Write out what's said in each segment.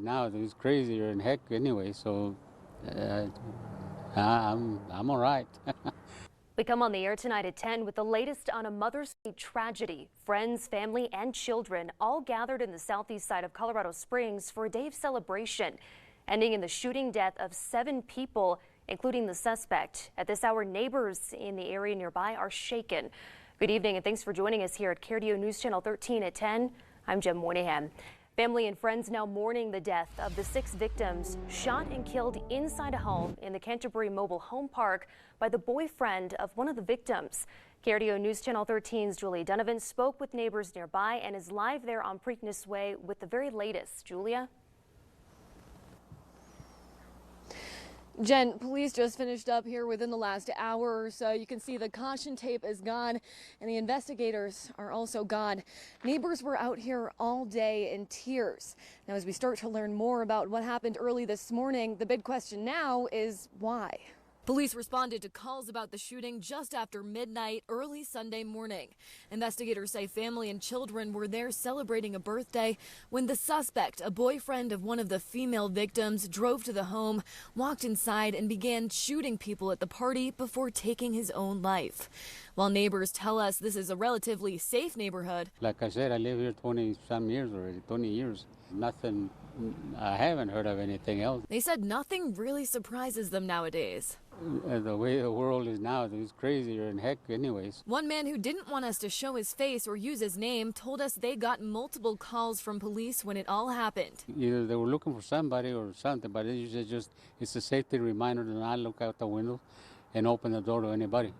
now is crazier than heck anyway, so uh, I'm all right. We come on the air tonight at 10 with the latest on a Mother's Day tragedy. Friends, family, and children all gathered in the southeast side of Colorado Springs for a day of celebration, ending in the shooting death of 7 people, including the suspect. At this hour, neighbors in the area nearby are shaken. Good evening and thanks for joining us here at KRDO News Channel 13 at 10. I'm Jem Moynihan. Family and friends now mourning the death of the 6 victims shot and killed inside a home in the Canterbury Mobile Home Park by the boyfriend of one of the victims. KRDO News Channel 13's Julia Donovan spoke with neighbors nearby and is live there on Preakness Way with the very latest. Julia? Jen, police just finished up here within the last hour or so. You can see the caution tape is gone and the investigators are also gone. Neighbors were out here all day in tears. Now, as we start to learn more about what happened early this morning, the big question now is why? Police responded to calls about the shooting just after midnight early Sunday morning. Investigators say family and children were there celebrating a birthday when the suspect, a boyfriend of one of the female victims, drove to the home, walked inside and began shooting people at the party before taking his own life. While neighbors tell us this is a relatively safe neighborhood. Like I said, I live here 20-some years already, 20 years. Nothing, I haven't heard of anything else. They said nothing really surprises them nowadays. The way the world is now, it's crazier than heck anyways. One man who didn't want us to show his face or use his name told us they got multiple calls from police when it all happened. Either they were looking for somebody or something, but it's a safety reminder to not look out the window and open the door to anybody.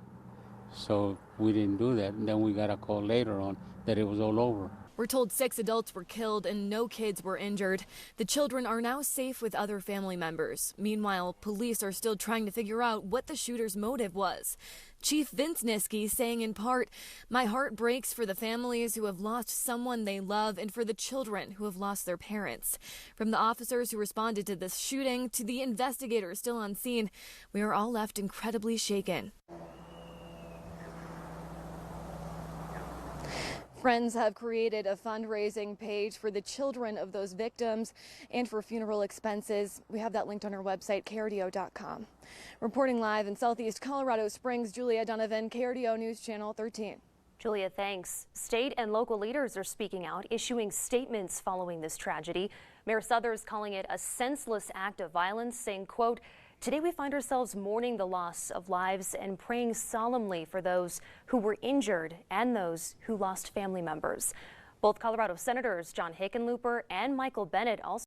So we didn't do that, and then we got a call later on that it was all over. We're told 6 adults were killed and no kids were injured. The children are now safe with other family members. Meanwhile, police are still trying to figure out what the shooter's motive was. Chief Vince Niski saying in part, "My heart breaks for the families who have lost someone they love and for the children who have lost their parents." From the officers who responded to this shooting to the investigators still on scene, we are all left incredibly shaken. Friends have created a fundraising page for the children of those victims and for funeral expenses. We have that linked on our website, krdo.com. Reporting live in Southeast Colorado Springs, Julia Donovan, KRDO News Channel 13. Julia, thanks. State and local leaders are speaking out, issuing statements following this tragedy. Mayor Suthers calling it a senseless act of violence, saying, quote, "Today we find ourselves mourning the loss of lives and praying solemnly for those who were injured and those who lost family members." Both Colorado Senators John Hickenlooper and Michael Bennet also